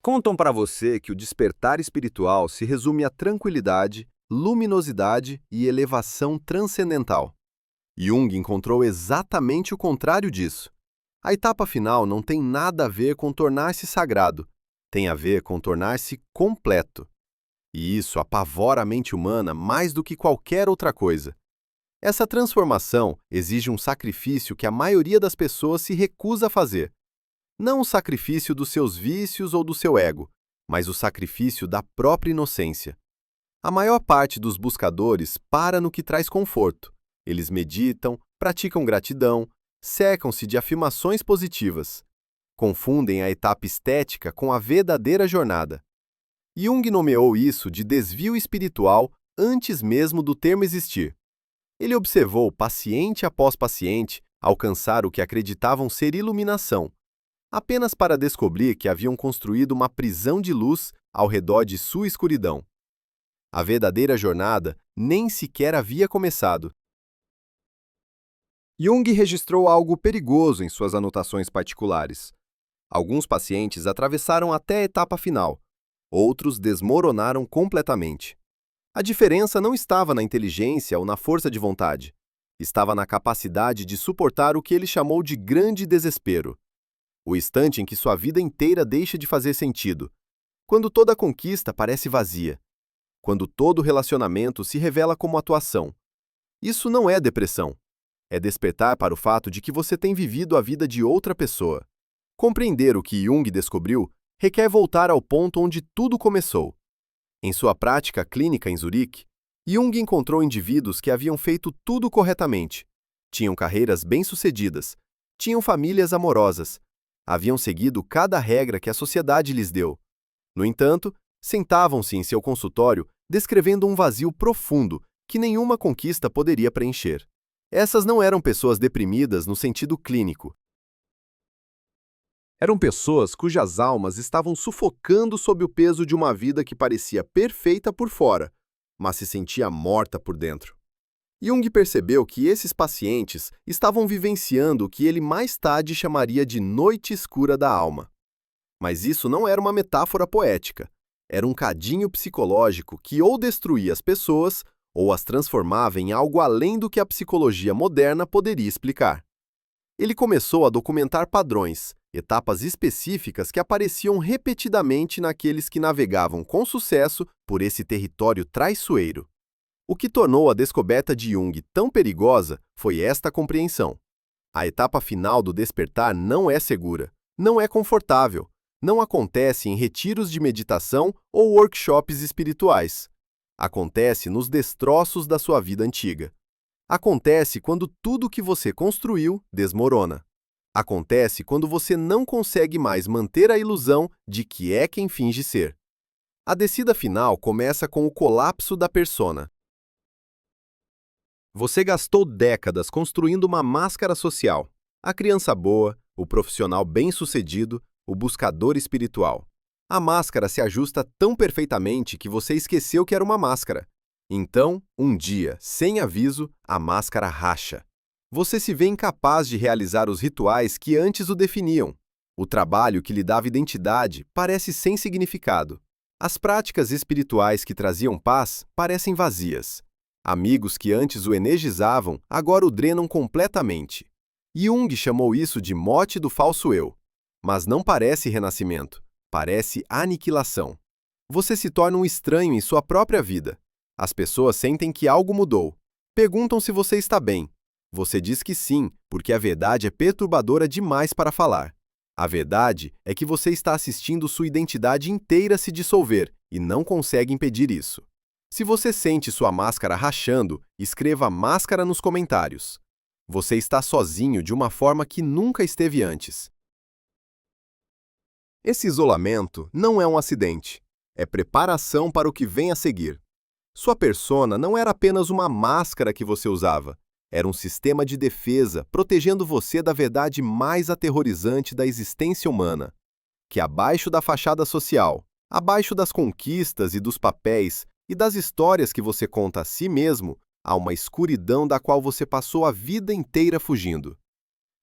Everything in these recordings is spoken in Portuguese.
Contam para você que o despertar espiritual se resume a tranquilidade, luminosidade e elevação transcendental. Jung encontrou exatamente o contrário disso. A etapa final não tem nada a ver com tornar-se sagrado, tem a ver com tornar-se completo. E isso apavora a mente humana mais do que qualquer outra coisa. Essa transformação exige um sacrifício que a maioria das pessoas se recusa a fazer. Não o sacrifício dos seus vícios ou do seu ego, mas o sacrifício da própria inocência. A maior parte dos buscadores para no que traz conforto. Eles meditam, praticam gratidão, cercam-se de afirmações positivas. Confundem a etapa estética com a verdadeira jornada. Jung nomeou isso de desvio espiritual antes mesmo do termo existir. Ele observou paciente após paciente alcançar o que acreditavam ser iluminação, apenas para descobrir que haviam construído uma prisão de luz ao redor de sua escuridão. A verdadeira jornada nem sequer havia começado. Jung registrou algo perigoso em suas anotações particulares. Alguns pacientes atravessaram até a etapa final, outros desmoronaram completamente. A diferença não estava na inteligência ou na força de vontade. Estava na capacidade de suportar o que ele chamou de grande desespero. O instante em que sua vida inteira deixa de fazer sentido. Quando toda conquista parece vazia. Quando todo relacionamento se revela como atuação. Isso não é depressão. É despertar para o fato de que você tem vivido a vida de outra pessoa. Compreender o que Jung descobriu requer voltar ao ponto onde tudo começou. Em sua prática clínica em Zurique, Jung encontrou indivíduos que haviam feito tudo corretamente, tinham carreiras bem-sucedidas, tinham famílias amorosas, haviam seguido cada regra que a sociedade lhes deu. No entanto, sentavam-se em seu consultório descrevendo um vazio profundo que nenhuma conquista poderia preencher. Essas não eram pessoas deprimidas no sentido clínico. Eram pessoas cujas almas estavam sufocando sob o peso de uma vida que parecia perfeita por fora, mas se sentia morta por dentro. Jung percebeu que esses pacientes estavam vivenciando o que ele mais tarde chamaria de noite escura da alma. Mas isso não era uma metáfora poética. Era um cadinho psicológico que ou destruía as pessoas ou as transformava em algo além do que a psicologia moderna poderia explicar. Ele começou a documentar padrões, etapas específicas que apareciam repetidamente naqueles que navegavam com sucesso por esse território traiçoeiro. O que tornou a descoberta de Jung tão perigosa foi esta compreensão. A etapa final do despertar não é segura, não é confortável, não acontece em retiros de meditação ou workshops espirituais. Acontece nos destroços da sua vida antiga. Acontece quando tudo que você construiu desmorona. Acontece quando você não consegue mais manter a ilusão de que é quem finge ser. A descida final começa com o colapso da persona. Você gastou décadas construindo uma máscara social. A criança boa, o profissional bem-sucedido, o buscador espiritual. A máscara se ajusta tão perfeitamente que você esqueceu que era uma máscara. Então, um dia, sem aviso, a máscara racha. Você se vê incapaz de realizar os rituais que antes o definiam. O trabalho que lhe dava identidade parece sem significado. As práticas espirituais que traziam paz parecem vazias. Amigos que antes o energizavam, agora o drenam completamente. Jung chamou isso de mote do falso eu. Mas não parece renascimento, parece aniquilação. Você se torna um estranho em sua própria vida. As pessoas sentem que algo mudou. Perguntam se você está bem. Você diz que sim, porque a verdade é perturbadora demais para falar. A verdade é que você está assistindo sua identidade inteira se dissolver e não consegue impedir isso. Se você sente sua máscara rachando, escreva máscara nos comentários. Você está sozinho de uma forma que nunca esteve antes. Esse isolamento não é um acidente. É preparação para o que vem a seguir. Sua persona não era apenas uma máscara que você usava. Era um sistema de defesa protegendo você da verdade mais aterrorizante da existência humana. Que abaixo da fachada social, abaixo das conquistas e dos papéis e das histórias que você conta a si mesmo, há uma escuridão da qual você passou a vida inteira fugindo.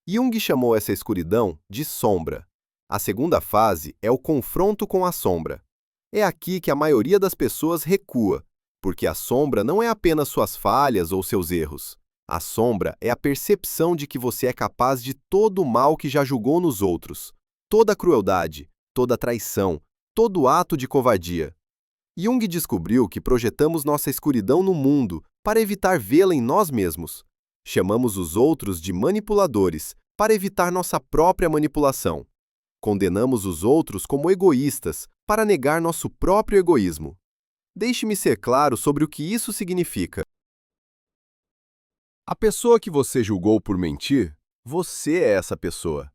Jung chamou essa escuridão de sombra. A segunda fase é o confronto com a sombra. É aqui que a maioria das pessoas recua, porque a sombra não é apenas suas falhas ou seus erros. A sombra é a percepção de que você é capaz de todo o mal que já julgou nos outros, toda a crueldade, toda a traição, todo ato de covardia. Jung descobriu que projetamos nossa escuridão no mundo para evitar vê-la em nós mesmos. Chamamos os outros de manipuladores para evitar nossa própria manipulação. Condenamos os outros como egoístas para negar nosso próprio egoísmo. Deixe-me ser claro sobre o que isso significa. A pessoa que você julgou por mentir, você é essa pessoa.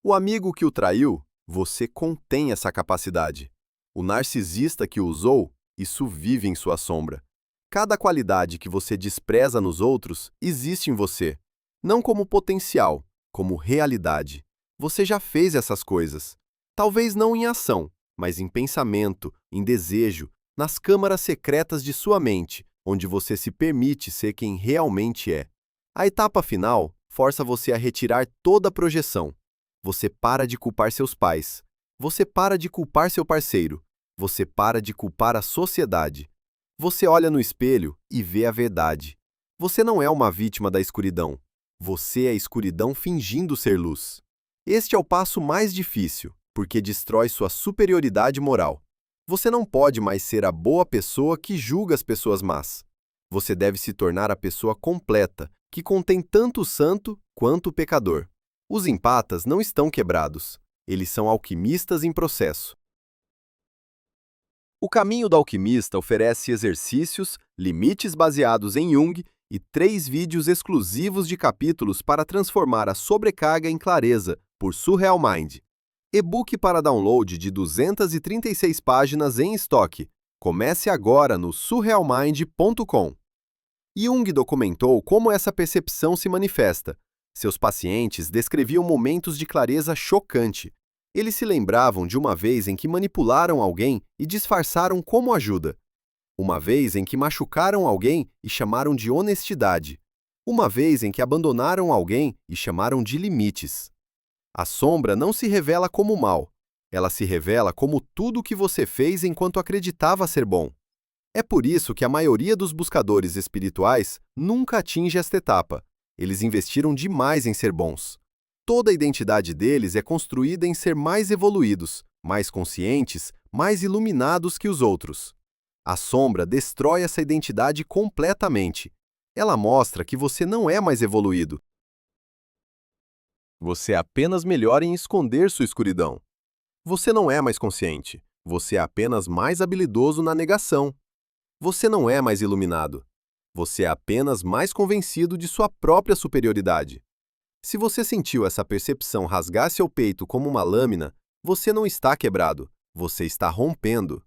O amigo que o traiu, você contém essa capacidade. O narcisista que o usou, isso vive em sua sombra. Cada qualidade que você despreza nos outros existe em você, não como potencial, como realidade. Você já fez essas coisas. Talvez não em ação, mas em pensamento, em desejo, nas câmaras secretas de sua mente, onde você se permite ser quem realmente é. A etapa final força você a retirar toda a projeção. Você para de culpar seus pais. Você para de culpar seu parceiro. Você para de culpar a sociedade. Você olha no espelho e vê a verdade. Você não é uma vítima da escuridão. Você é a escuridão fingindo ser luz. Este é o passo mais difícil, porque destrói sua superioridade moral. Você não pode mais ser a boa pessoa que julga as pessoas más. Você deve se tornar a pessoa completa, que contém tanto o santo quanto o pecador. Os empatas não estão quebrados. Eles são alquimistas em processo. O caminho do alquimista oferece exercícios, limites baseados em Jung e 3 vídeos exclusivos de capítulos para transformar a sobrecarga em clareza, por Surreal Mind. E-book para download de 236 páginas em estoque. Comece agora no surrealmind.com. Jung documentou como essa percepção se manifesta. Seus pacientes descreviam momentos de clareza chocante. Eles se lembravam de uma vez em que manipularam alguém e disfarçaram como ajuda. Uma vez em que machucaram alguém e chamaram de honestidade. Uma vez em que abandonaram alguém e chamaram de limites. A sombra não se revela como mal. Ela se revela como tudo o que você fez enquanto acreditava ser bom. É por isso que a maioria dos buscadores espirituais nunca atinge esta etapa. Eles investiram demais em ser bons. Toda a identidade deles é construída em ser mais evoluídos, mais conscientes, mais iluminados que os outros. A sombra destrói essa identidade completamente. Ela mostra que você não é mais evoluído. Você é apenas melhor em esconder sua escuridão. Você não é mais consciente. Você é apenas mais habilidoso na negação. Você não é mais iluminado. Você é apenas mais convencido de sua própria superioridade. Se você sentiu essa percepção rasgar seu peito como uma lâmina, você não está quebrado, você está rompendo.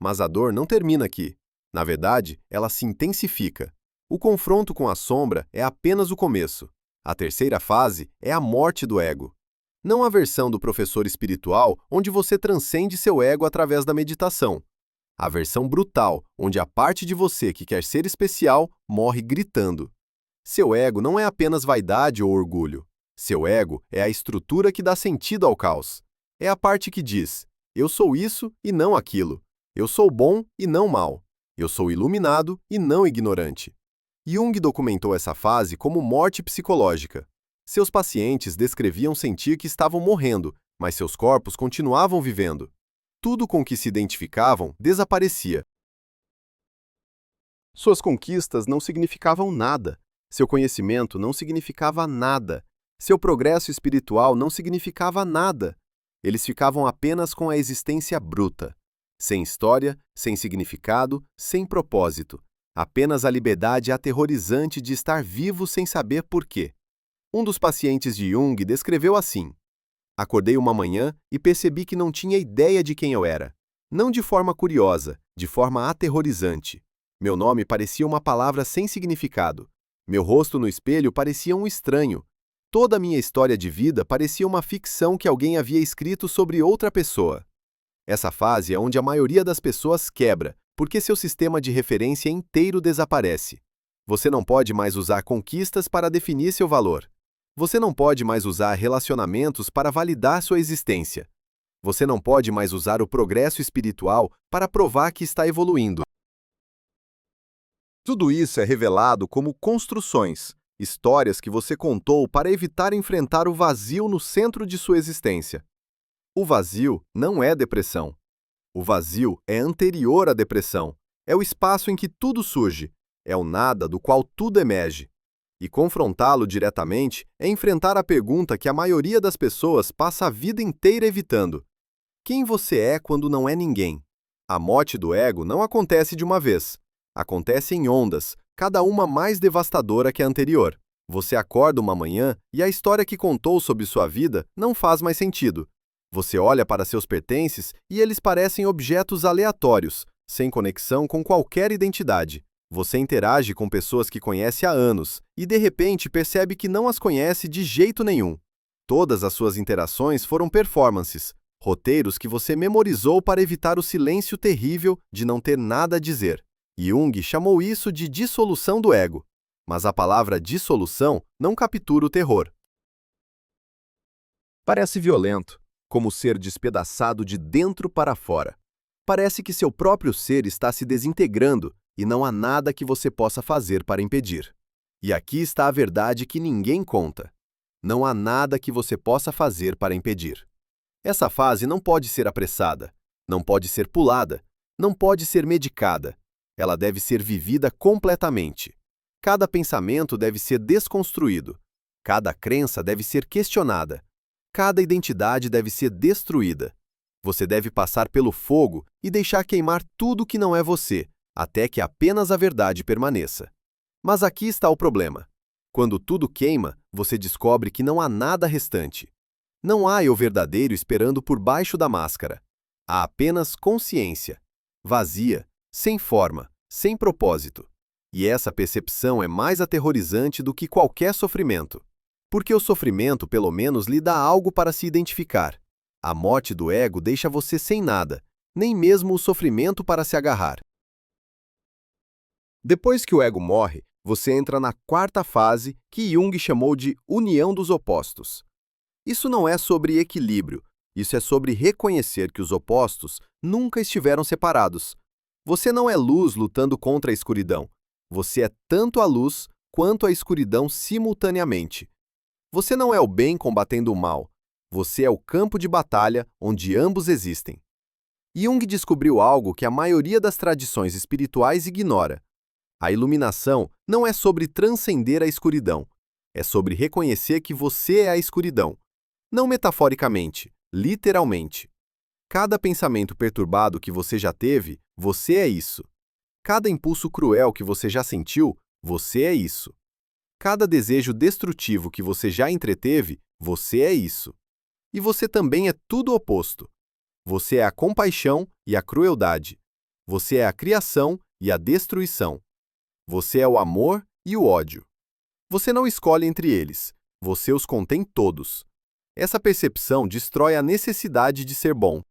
Mas a dor não termina aqui. Na verdade, ela se intensifica. O confronto com a sombra é apenas o começo. A terceira fase é a morte do ego. Não a versão do professor espiritual onde você transcende seu ego através da meditação. A versão brutal, onde a parte de você que quer ser especial morre gritando. Seu ego não é apenas vaidade ou orgulho. Seu ego é a estrutura que dá sentido ao caos. É a parte que diz: eu sou isso e não aquilo. Eu sou bom e não mal. Eu sou iluminado e não ignorante. Jung documentou essa fase como morte psicológica. Seus pacientes descreviam sentir que estavam morrendo, mas seus corpos continuavam vivendo. Tudo com que se identificavam desaparecia. Suas conquistas não significavam nada. Seu conhecimento não significava nada. Seu progresso espiritual não significava nada. Eles ficavam apenas com a existência bruta. Sem história, sem significado, sem propósito. Apenas a liberdade aterrorizante de estar vivo sem saber por quê. Um dos pacientes de Jung descreveu assim: acordei uma manhã e percebi que não tinha ideia de quem eu era. Não de forma curiosa, de forma aterrorizante. Meu nome parecia uma palavra sem significado. Meu rosto no espelho parecia um estranho. Toda a minha história de vida parecia uma ficção que alguém havia escrito sobre outra pessoa. Essa fase é onde a maioria das pessoas quebra, porque seu sistema de referência inteiro desaparece. Você não pode mais usar conquistas para definir seu valor. Você não pode mais usar relacionamentos para validar sua existência. Você não pode mais usar o progresso espiritual para provar que está evoluindo. Tudo isso é revelado como construções, histórias que você contou para evitar enfrentar o vazio no centro de sua existência. O vazio não é depressão. O vazio é anterior à depressão. É o espaço em que tudo surge. É o nada do qual tudo emerge. E confrontá-lo diretamente é enfrentar a pergunta que a maioria das pessoas passa a vida inteira evitando. Quem você é quando não é ninguém? A morte do ego não acontece de uma vez. Acontece em ondas, cada uma mais devastadora que a anterior. Você acorda uma manhã e a história que contou sobre sua vida não faz mais sentido. Você olha para seus pertences e eles parecem objetos aleatórios, sem conexão com qualquer identidade. Você interage com pessoas que conhece há anos e, de repente, percebe que não as conhece de jeito nenhum. Todas as suas interações foram performances, roteiros que você memorizou para evitar o silêncio terrível de não ter nada a dizer. Jung chamou isso de dissolução do ego, mas a palavra dissolução não captura o terror. Parece violento, como ser despedaçado de dentro para fora. Parece que seu próprio ser está se desintegrando e não há nada que você possa fazer para impedir. E aqui está a verdade que ninguém conta. Não há nada que você possa fazer para impedir. Essa fase não pode ser apressada, não pode ser pulada, não pode ser medicada. Ela deve ser vivida completamente. Cada pensamento deve ser desconstruído. Cada crença deve ser questionada. Cada identidade deve ser destruída. Você deve passar pelo fogo e deixar queimar tudo que não é você, até que apenas a verdade permaneça. Mas aqui está o problema. Quando tudo queima, você descobre que não há nada restante. Não há eu verdadeiro esperando por baixo da máscara. Há apenas consciência, vazia, sem forma, sem propósito. E essa percepção é mais aterrorizante do que qualquer sofrimento. Porque o sofrimento, pelo menos, lhe dá algo para se identificar. A morte do ego deixa você sem nada, nem mesmo o sofrimento para se agarrar. Depois que o ego morre, você entra na quarta fase, que Jung chamou de união dos opostos. Isso não é sobre equilíbrio, isso é sobre reconhecer que os opostos nunca estiveram separados. Você não é luz lutando contra a escuridão. Você é tanto a luz quanto a escuridão simultaneamente. Você não é o bem combatendo o mal. Você é o campo de batalha onde ambos existem. Jung descobriu algo que a maioria das tradições espirituais ignora. A iluminação não é sobre transcender a escuridão. É sobre reconhecer que você é a escuridão. Não metaforicamente, literalmente. Cada pensamento perturbado que você já teve, você é isso. Cada impulso cruel que você já sentiu, você é isso. Cada desejo destrutivo que você já entreteve, você é isso. E você também é tudo oposto. Você é a compaixão e a crueldade. Você é a criação e a destruição. Você é o amor e o ódio. Você não escolhe entre eles. Você os contém todos. Essa percepção destrói a necessidade de ser bom.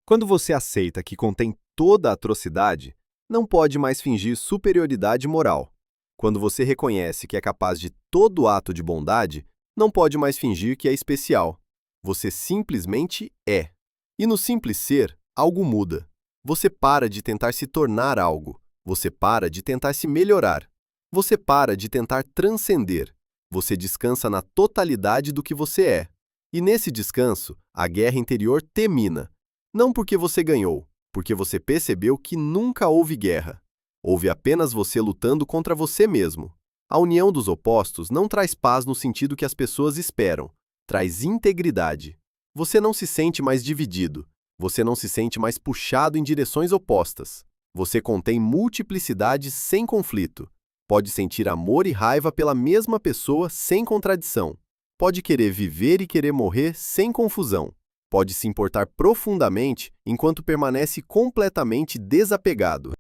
Quando você aceita que contém toda a atrocidade, não pode mais fingir superioridade moral. Quando você reconhece que é capaz de todo ato de bondade, não pode mais fingir que é especial. Você simplesmente é. E no simples ser, algo muda. Você para de tentar se tornar algo. Você para de tentar se melhorar. Você para de tentar transcender. Você descansa na totalidade do que você é. E nesse descanso, a guerra interior termina. Não porque você ganhou, porque você percebeu que nunca houve guerra. Houve apenas você lutando contra você mesmo. A união dos opostos não traz paz no sentido que as pessoas esperam. Traz integridade. Você não se sente mais dividido. Você não se sente mais puxado em direções opostas. Você contém multiplicidade sem conflito. Pode sentir amor e raiva pela mesma pessoa sem contradição. Pode querer viver e querer morrer sem confusão. Pode se importar profundamente enquanto permanece completamente desapegado.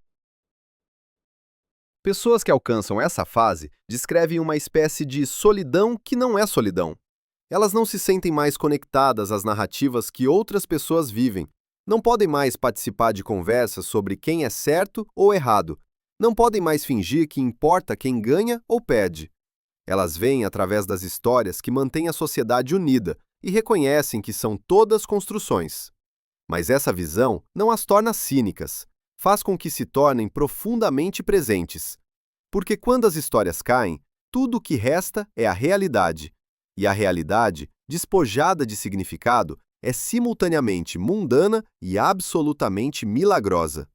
Pessoas que alcançam essa fase descrevem uma espécie de solidão que não é solidão. Elas não se sentem mais conectadas às narrativas que outras pessoas vivem. Não podem mais participar de conversas sobre quem é certo ou errado. Não podem mais fingir que importa quem ganha ou perde. Elas veem através das histórias que mantêm a sociedade unida e reconhecem que são todas construções. Mas essa visão não as torna cínicas, faz com que se tornem profundamente presentes. Porque quando as histórias caem, tudo o que resta é a realidade. E a realidade, despojada de significado, é simultaneamente mundana e absolutamente milagrosa.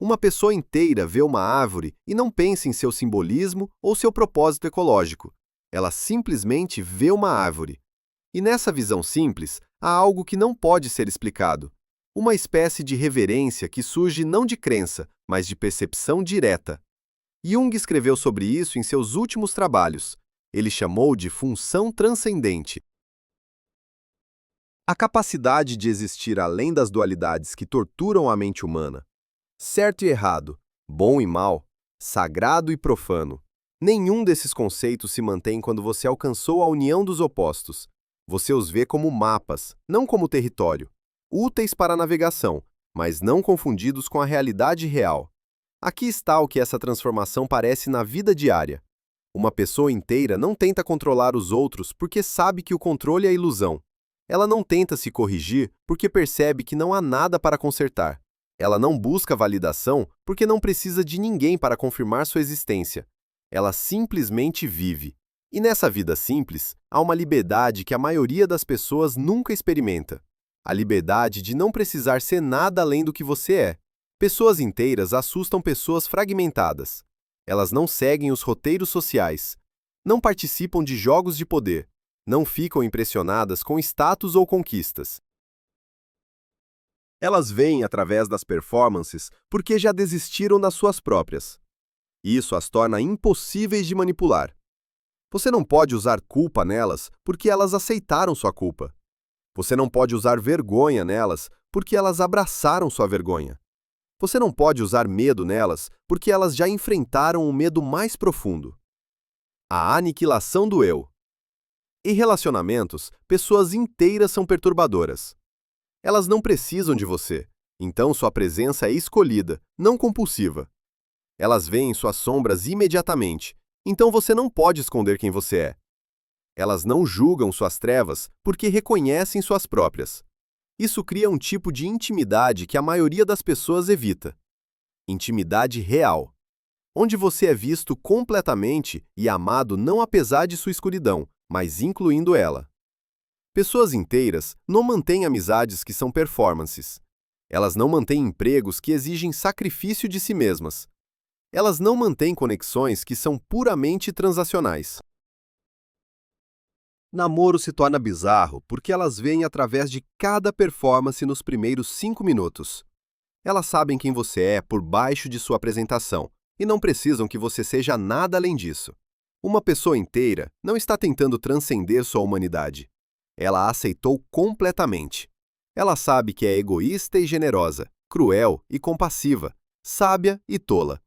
Uma pessoa inteira vê uma árvore e não pensa em seu simbolismo ou seu propósito ecológico. Ela simplesmente vê uma árvore. E nessa visão simples, há algo que não pode ser explicado. Uma espécie de reverência que surge não de crença, mas de percepção direta. Jung escreveu sobre isso em seus últimos trabalhos. Ele chamou de função transcendente. A capacidade de existir além das dualidades que torturam a mente humana. Certo e errado, bom e mal, sagrado e profano. Nenhum desses conceitos se mantém quando você alcançou a união dos opostos. Você os vê como mapas, não como território. Úteis para a navegação, mas não confundidos com a realidade real. Aqui está o que essa transformação parece na vida diária. Uma pessoa inteira não tenta controlar os outros porque sabe que o controle é ilusão. Ela não tenta se corrigir porque percebe que não há nada para consertar. Ela não busca validação porque não precisa de ninguém para confirmar sua existência. Ela simplesmente vive. E nessa vida simples, há uma liberdade que a maioria das pessoas nunca experimenta. A liberdade de não precisar ser nada além do que você é. Pessoas inteiras assustam pessoas fragmentadas. Elas não seguem os roteiros sociais. Não participam de jogos de poder. Não ficam impressionadas com status ou conquistas. Elas veem através das performances porque já desistiram das suas próprias. Isso as torna impossíveis de manipular. Você não pode usar culpa nelas porque elas aceitaram sua culpa. Você não pode usar vergonha nelas porque elas abraçaram sua vergonha. Você não pode usar medo nelas porque elas já enfrentaram o medo mais profundo. A aniquilação do eu. Em relacionamentos, pessoas inteiras são perturbadoras. Elas não precisam de você, então sua presença é escolhida, não compulsiva. Elas veem suas sombras imediatamente, então você não pode esconder quem você é. Elas não julgam suas trevas porque reconhecem suas próprias. Isso cria um tipo de intimidade que a maioria das pessoas evita. Intimidade real, onde você é visto completamente e amado não apesar de sua escuridão, mas incluindo ela. Pessoas inteiras não mantêm amizades que são performances. Elas não mantêm empregos que exigem sacrifício de si mesmas. Elas não mantêm conexões que são puramente transacionais. Namoro se torna bizarro porque elas veem através de cada performance nos primeiros 5 minutos. Elas sabem quem você é por baixo de sua apresentação e não precisam que você seja nada além disso. Uma pessoa inteira não está tentando transcender sua humanidade. Ela a aceitou completamente. Ela sabe que é egoísta e generosa, cruel e compassiva, sábia e tola.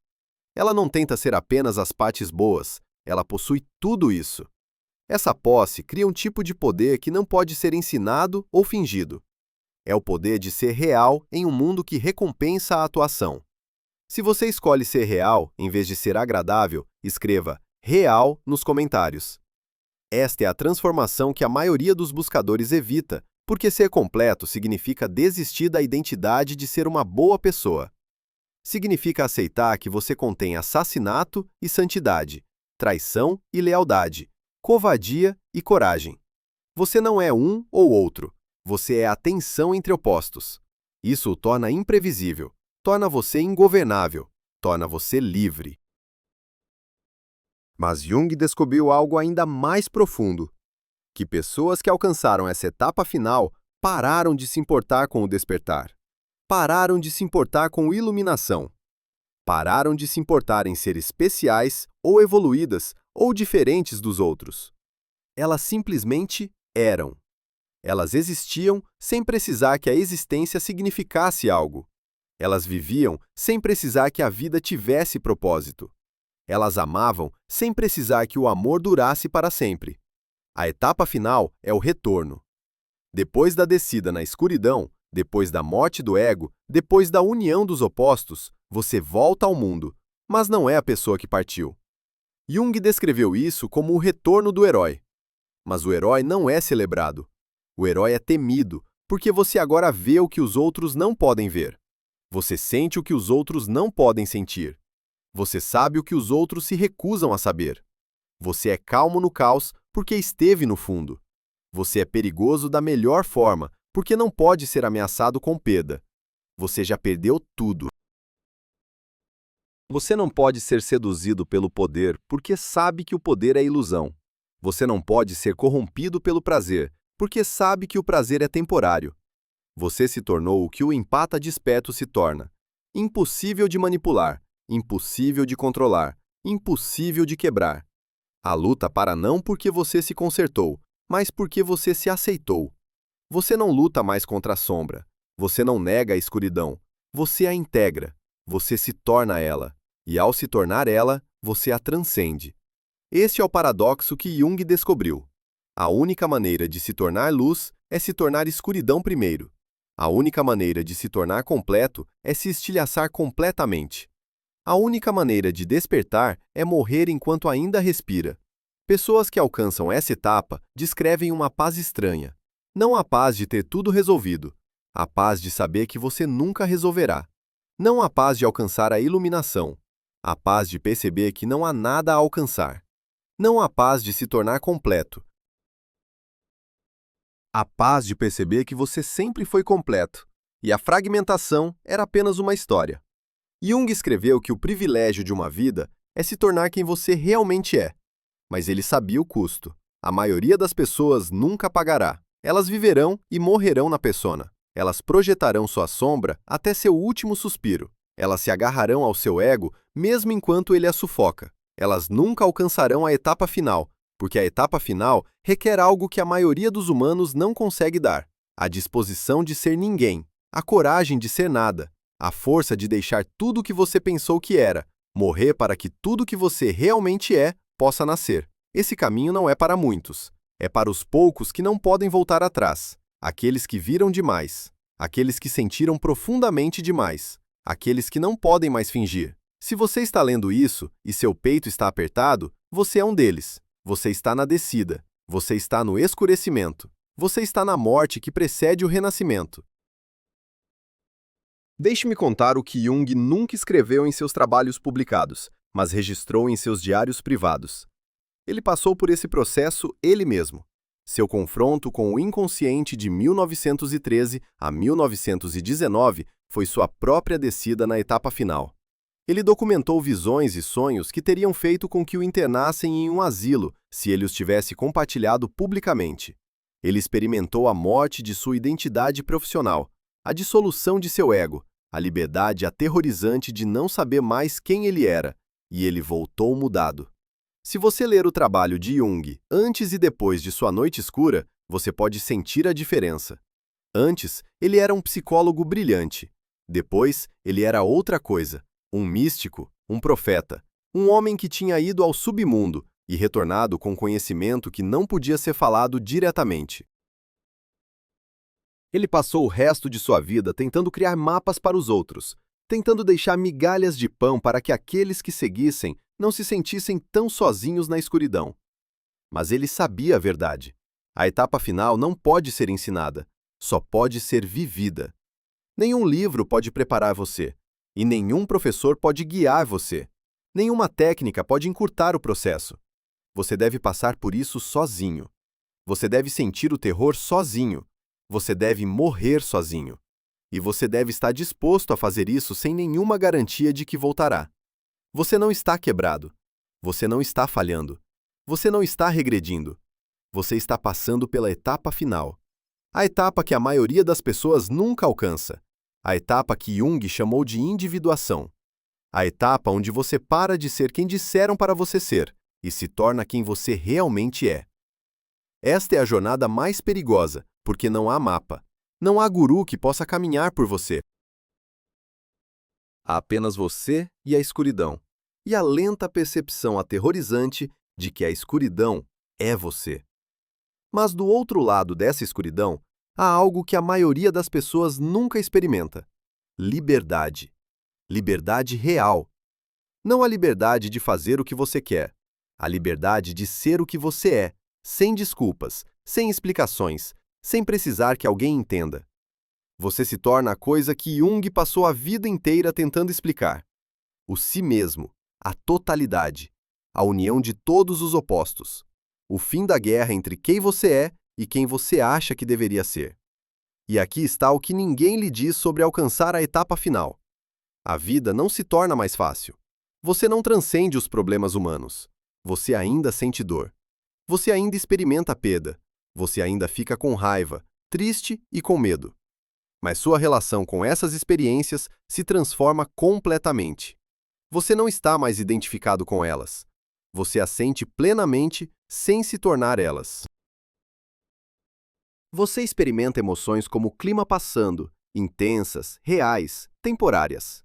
Ela não tenta ser apenas as partes boas, ela possui tudo isso. Essa posse cria um tipo de poder que não pode ser ensinado ou fingido. É o poder de ser real em um mundo que recompensa a atuação. Se você escolhe ser real em vez de ser agradável, escreva real nos comentários. Esta é a transformação que a maioria dos buscadores evita, porque ser completo significa desistir da identidade de ser uma boa pessoa. Significa aceitar que você contém assassinato e santidade, traição e lealdade, covardia e coragem. Você não é um ou outro, você é a tensão entre opostos. Isso o torna imprevisível, torna você ingovernável, torna você livre. Mas Jung descobriu algo ainda mais profundo, que pessoas que alcançaram essa etapa final pararam de se importar com o despertar, pararam de se importar com iluminação, pararam de se importar em ser especiais ou evoluídas ou diferentes dos outros. Elas simplesmente eram. Elas existiam sem precisar que a existência significasse algo. Elas viviam sem precisar que a vida tivesse propósito. Elas amavam sem precisar que o amor durasse para sempre. A etapa final é o retorno. Depois da descida na escuridão, depois da morte do ego, depois da união dos opostos, você volta ao mundo, mas não é a pessoa que partiu. Jung descreveu isso como o retorno do herói. Mas o herói não é celebrado. O herói é temido, porque você agora vê o que os outros não podem ver. Você sente o que os outros não podem sentir. Você sabe o que os outros se recusam a saber. Você é calmo no caos porque esteve no fundo. Você é perigoso da melhor forma, porque não pode ser ameaçado com perda. Você já perdeu tudo. Você não pode ser seduzido pelo poder porque sabe que o poder é ilusão. Você não pode ser corrompido pelo prazer, porque sabe que o prazer é temporário. Você se tornou o que o empata desperto se torna. Impossível de manipular, impossível de controlar, impossível de quebrar. A luta para não porque você se consertou, mas porque você se aceitou. Você não luta mais contra a sombra. Você não nega a escuridão. Você a integra. Você se torna ela. E ao se tornar ela, você a transcende. Este é o paradoxo que Jung descobriu. A única maneira de se tornar luz é se tornar escuridão primeiro. A única maneira de se tornar completo é se estilhaçar completamente. A única maneira de despertar é morrer enquanto ainda respira. Pessoas que alcançam essa etapa descrevem uma paz estranha. Não a paz de ter tudo resolvido, a paz de saber que você nunca resolverá. Não a paz de alcançar a iluminação, a paz de perceber que não há nada a alcançar. Não a paz de se tornar completo. A paz de perceber que você sempre foi completo, e a fragmentação era apenas uma história. Jung escreveu que o privilégio de uma vida é se tornar quem você realmente é. Mas ele sabia o custo. A maioria das pessoas nunca pagará. Elas viverão e morrerão na persona. Elas projetarão sua sombra até seu último suspiro. Elas se agarrarão ao seu ego mesmo enquanto ele a sufoca. Elas nunca alcançarão a etapa final, porque a etapa final requer algo que a maioria dos humanos não consegue dar: a disposição de ser ninguém, a coragem de ser nada, a força de deixar tudo o que você pensou que era, morrer para que tudo o que você realmente é possa nascer. Esse caminho não é para muitos. É para os poucos que não podem voltar atrás, aqueles que viram demais, aqueles que sentiram profundamente demais, aqueles que não podem mais fingir. Se você está lendo isso e seu peito está apertado, você é um deles. Você está na descida. Você está no escurecimento. Você está na morte que precede o renascimento. Deixe-me contar o que Jung nunca escreveu em seus trabalhos publicados, mas registrou em seus diários privados. Ele passou por esse processo ele mesmo. Seu confronto com o inconsciente de 1913 a 1919 foi sua própria descida na etapa final. Ele documentou visões e sonhos que teriam feito com que o internassem em um asilo se ele os tivesse compartilhado publicamente. Ele experimentou a morte de sua identidade profissional, a dissolução de seu ego, a liberdade aterrorizante de não saber mais quem ele era, e ele voltou mudado. Se você ler o trabalho de Jung antes e depois de sua noite escura, você pode sentir a diferença. Antes, ele era um psicólogo brilhante. Depois, ele era outra coisa. Um místico, um profeta, um homem que tinha ido ao submundo e retornado com conhecimento que não podia ser falado diretamente. Ele passou o resto de sua vida tentando criar mapas para os outros, tentando deixar migalhas de pão para que aqueles que seguissem não se sentissem tão sozinhos na escuridão. Mas ele sabia a verdade. A etapa final não pode ser ensinada, só pode ser vivida. Nenhum livro pode preparar você. E nenhum professor pode guiar você. Nenhuma técnica pode encurtar o processo. Você deve passar por isso sozinho. Você deve sentir o terror sozinho. Você deve morrer sozinho. E você deve estar disposto a fazer isso sem nenhuma garantia de que voltará. Você não está quebrado. Você não está falhando. Você não está regredindo. Você está passando pela etapa final. A etapa que a maioria das pessoas nunca alcança. A etapa que Jung chamou de individuação. A etapa onde você para de ser quem disseram para você ser e se torna quem você realmente é. Esta é a jornada mais perigosa, porque não há mapa. Não há guru que possa caminhar por você. Há apenas você e a escuridão. E a lenta percepção aterrorizante de que a escuridão é você. Mas do outro lado dessa escuridão, há algo que a maioria das pessoas nunca experimenta: liberdade. Liberdade real. Não a liberdade de fazer o que você quer, A liberdade de ser o que você é, sem desculpas, sem explicações, sem precisar que alguém entenda. Você se torna a coisa que Jung passou a vida inteira tentando explicar. O si mesmo, a totalidade, a união de todos os opostos. O fim da guerra entre quem você é e quem você acha que deveria ser. E aqui está o que ninguém lhe diz sobre alcançar a etapa final. A vida não se torna mais fácil. Você não transcende os problemas humanos. Você ainda sente dor. Você ainda experimenta perda. Você ainda fica com raiva, triste e com medo. Mas sua relação com essas experiências se transforma completamente. Você não está mais identificado com elas. Você as sente plenamente sem se tornar elas. Você experimenta emoções como o clima passando, intensas, reais, temporárias.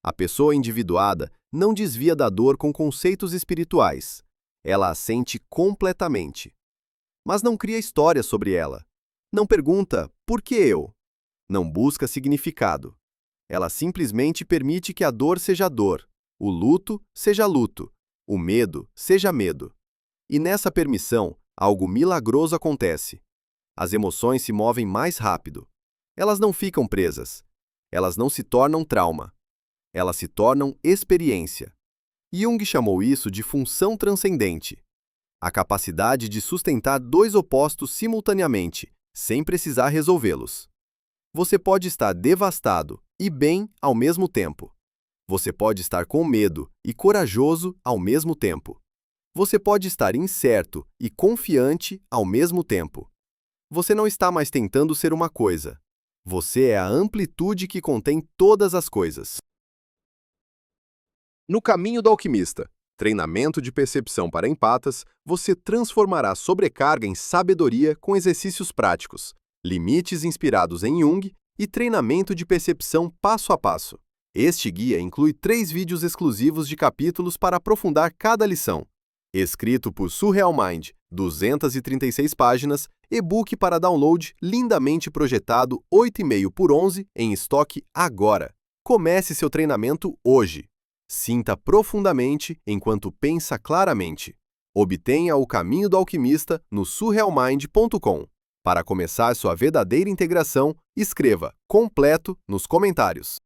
A pessoa individuada não desvia da dor com conceitos espirituais. Ela a sente completamente. Mas não cria história sobre ela. Não pergunta, por que eu? Não busca significado. Ela simplesmente permite que a dor seja dor, o luto seja luto, o medo seja medo. E nessa permissão, algo milagroso acontece. As emoções se movem mais rápido. Elas não ficam presas. Elas não se tornam trauma. Elas se tornam experiência. Jung chamou isso de função transcendente. A capacidade de sustentar dois opostos simultaneamente, sem precisar resolvê-los. Você pode estar devastado e bem ao mesmo tempo. Você pode estar com medo e corajoso ao mesmo tempo. Você pode estar incerto e confiante ao mesmo tempo. Você não está mais tentando ser uma coisa. Você é a amplitude que contém todas as coisas. No caminho do alquimista, treinamento de percepção para empatas, você transformará sobrecarga em sabedoria com exercícios práticos, limites inspirados em Jung e treinamento de percepção passo a passo. Este guia inclui 3 vídeos exclusivos de capítulos para aprofundar cada lição. Escrito por Surreal Mind, 236 páginas, e-book para download lindamente projetado 8,5 por 11 em estoque agora. Comece seu treinamento hoje. Sinta profundamente enquanto pensa claramente. Obtenha o caminho do alquimista no surrealmind.com. Para começar sua verdadeira integração, escreva completo nos comentários.